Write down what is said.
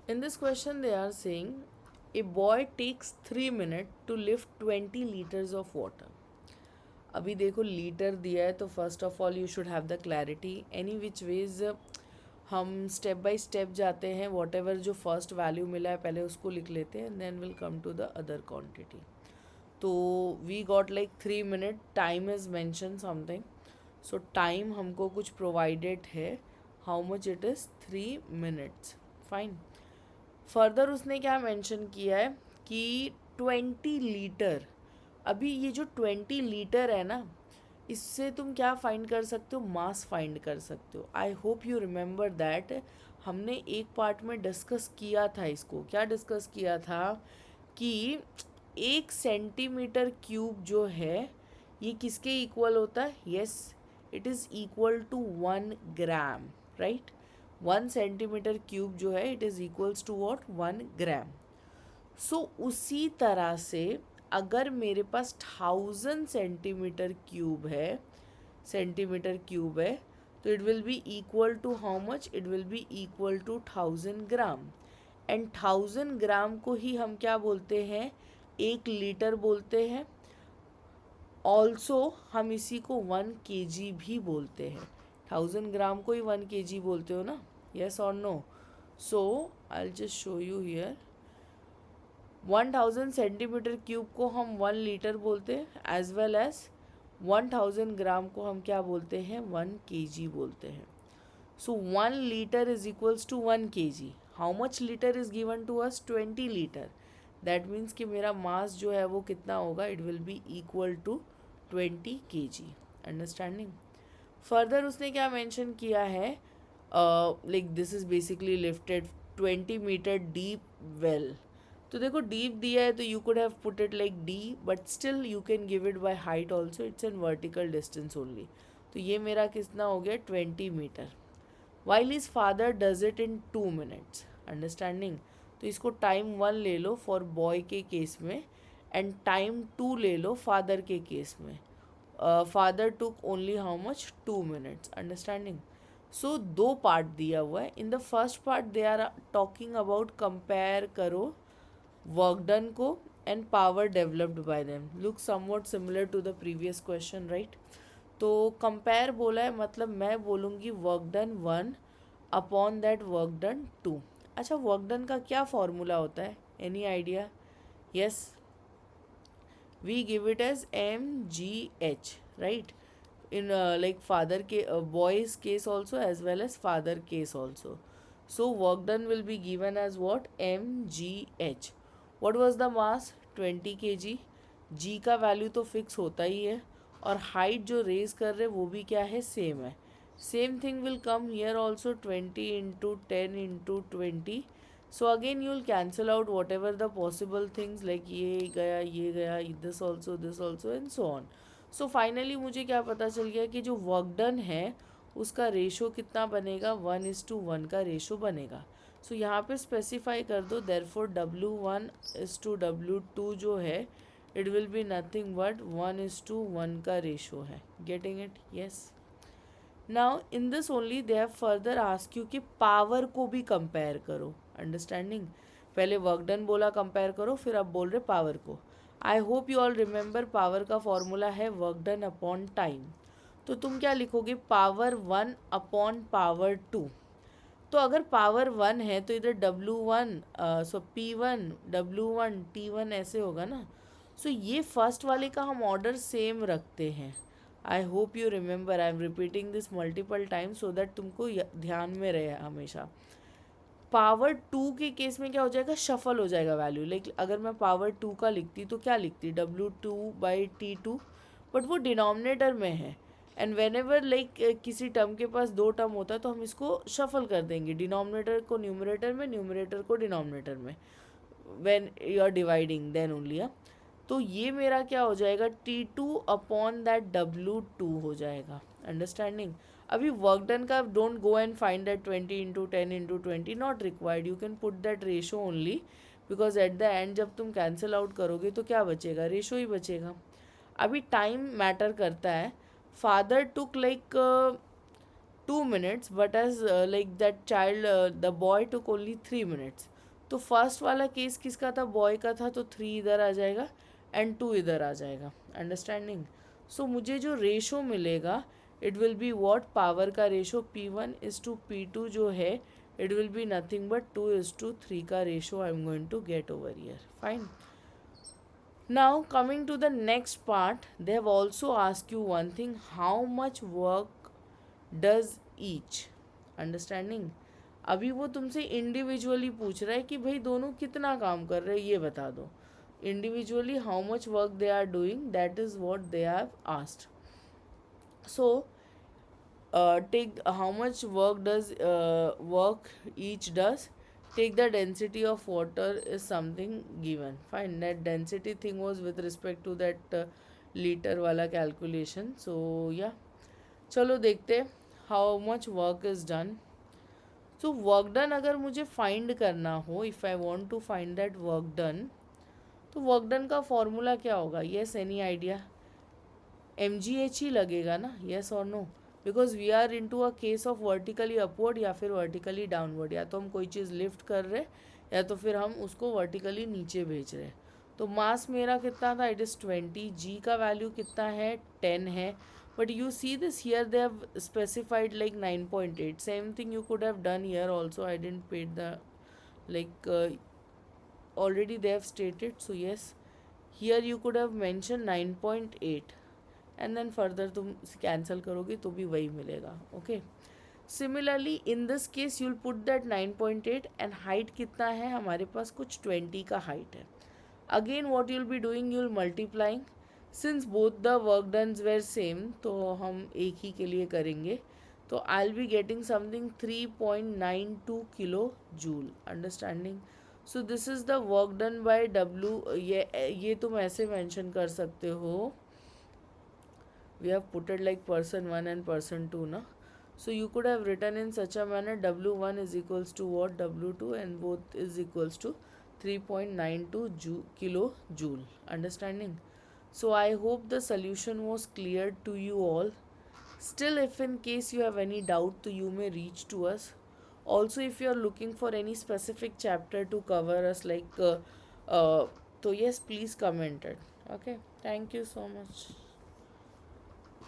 In this question, they are saying a boy takes 3 minutes to lift 20 liters of water. अभी देखो litre दिया है तो first of all you should have the clarity any which ways हम step by step जाते हैं whatever जो first value मिला है पहले उसको लिख लेते हैं then will come to the other quantity. तो we got like 3 minute time is mention something. So time हमको कुछ प्रोवाइडेड है. How much it is 3 minutes. Fine. Further उसने क्या मेंशन किया है कि 20 लीटर. अभी ये जो 20 लीटर है ना इससे तुम क्या फाइंड कर सकते हो, मास फाइंड कर सकते हो. I hope you remember that हमने एक पार्ट में डिस्कस किया था इसको. क्या डिस्कस किया था कि 1 सेंटीमीटर क्यूब जो है ये किसके इक्वल होता है. Yes, it is equal to 1 gram. Right. 1 centimetre cube जो है it is equals to what 1 gram. So उसी तरह से अगर मेरे पास 1000 सेंटीमीटर क्यूब है तो it will be equal to how much. It will be equal to 1000 gram. And 1000 gram को ही हम क्या बोलते हैं, 1 लीटर बोलते हैं. ऑल्सो हम इसी को 1 kg भी बोलते हैं. 1000 ग्राम को ही 1 kg बोलते हो ना. येस और no. So I just show you here. 1000 centimetre cube को हम 1 लीटर बोलते हैं एज वेल एज 1000 ग्राम को हम क्या बोलते हैं, 1 kg बोलते हैं. So 1 litre is equals to 1 kg. How much litre is given to us, 20 litre. That means कि मेरा मास जो है वो कितना होगा, it will be equal to 20 kg. Understanding. Further उसने क्या मेंशन किया है, like this is basically lifted 20 metre deep well. तो देखो डीप दिया है तो you could have put it like D but still you can give it by height also. It's an vertical distance only. तो ये मेरा कितना हो गया, 20 metre. While his father does it in 2 minutes. Understanding. तो इसको टाइम 1 ले लो फॉर बॉय के केस में एंड टाइम 2 ले लो फादर के केस में. Father took only how much, 2 minutes. Understanding. So दो पार्ट दिया हुआ है. In the first part they are talking about compare करो वर्क डन को and power developed by them. Look somewhat similar to the previous question. Right. तो compare बोला है मतलब मैं बोलूँगी work done 1 upon that work done 2. अच्छा, work done का क्या फॉर्मूला होता है, any idea? Yes, we give it as MGH. Right. in like father boy's case also as well as father case also. So work done will be given as what, MGH. what was the mass, 20 kg. g का value तो fix होता ही है और height जो raise कर रहे वो भी क्या है, सेम है. Same thing will come here also, 20 × 10 × 20. So again you will cancel out what ever the possible things like ये गया this also and so on. So finally मुझे क्या पता चल गया कि जो वर्क डन है उसका रेशो कितना बनेगा, 1:1 का रेशो बनेगा. सो यहाँ पे स्पेसिफाई कर दो देयरफॉर W1:W2 जो है it will be nothing but 1:1 का रेशो है. Getting it? Yes. Now in this only they have further ask you कि पावर को भी कंपेयर करो. अंडरस्टैंडिंग. पहले वर्क डन बोला कंपेयर करो, फिर अब बोल रहे पावर को. I hope you all remember power का फॉर्मूला है वर्क डन अपॉन टाइम. तो तुम क्या लिखोगे, पावर 1 अपॉन पावर 2. तो अगर पावर 1 है तो इधर W1 सो P1 W1 T1 ऐसे होगा ना. सो ये फर्स्ट वाले का हम ऑर्डर सेम रखते हैं. I hope you remember. I am repeating this multiple time so that तुमको ध्यान में रहे हमेशा. पावर 2 के केस में क्या हो जाएगा, शफल हो जाएगा वैल्यू. लाइक अगर मैं पावर 2 का लिखती तो क्या लिखती, W2/T2. बट वो डिनोमिनेटर में है एंड वेन एवर लाइक किसी टर्म के पास 2 टर्म होता है तो हम इसको शफल कर देंगे, डिनोमिनेटर को न्यूमरेटर में, न्यूमरेटर को डिनोमिनेटर में. When you are dividing then only. तो ये मेरा क्या हो जाएगा, T2 अपॉन दैट W2 हो जाएगा. अंडरस्टैंडिंग. अभी वर्क डन का don't go and find that 20 × 10 × 20, not required. You can put that ratio only because at the end जब तुम कैंसिल आउट करोगे तो क्या बचेगा, रेशो ही बचेगा. अभी टाइम मैटर करता है. Father took like 2 minutes but as like that child the boy took only 3 minutes. तो फर्स्ट वाला केस किसका था, बॉय का था, तो 3 इधर आ जाएगा एंड 2 इधर आ जाएगा, अंडरस्टैंडिंग। सो मुझे जो रेशो मिलेगा it will be what, power का रेशो P1:P2 जो है it will be nothing but 2:3 का ratio I am going to get over here, fine. Now coming to the next part, they have also asked you one thing, how much work does each, understanding। अभी वो तुमसे individually पूछ रहा है कि भाई दोनों कितना काम कर रहे हैं ये बता दो, individually how much work they are doing, that is what they have asked. So take how much work does work each does, take the density of water is something given, fine, that density thing was with respect to that liter वाला calculation, so yeah, चलो देखते how much work is done. So work done अगर मुझे find करना हो, if I want to find that work done, तो work done का formula क्या होगा, येस एनी आइडिया, MGH ही लगेगा ना, येस और no, because we are in to a case of vertically upward या फिर वर्टिकली डाउनवर्ड, या तो हम कोई चीज़ लिफ्ट कर रहे या तो फिर हम उसको वर्टिकली नीचे भेज रहे। तो मास मेरा कितना था, इट इज़ 20, जी का वैल्यू कितना है 10 है, but you see this here they have specified like 9.8, same thing you could have done here also, I didn't paid the like already they have stated, so yes, here you could have mentioned 9.8 and then further तुम cancel करोगे तो भी वही मिलेगा, okay. Similarly in this case you'll put that 9.8 and height कितना है हमारे पास, कुछ 20 का हाइट है। Again what you'll be doing, you'll multiplying, since both the work dones were same तो हम एक ही के लिए करेंगे, तो I will be getting something 3.92 kilo joule, understanding. So this is the work done by W, ये तुम ऐसे मेंशन कर सकते हो, we have put it like person 1 and person 2 na, so you could have written in such a manner w1 is equals to what, w2, and both is equals to 3.92 kilojoule, understanding। So I hope the solution was clear to you all. Still, if in case you have any doubt, so you may reach to us. Also, if you are looking for any specific chapter to cover us, like so yes, please comment it, okay, thank you so much.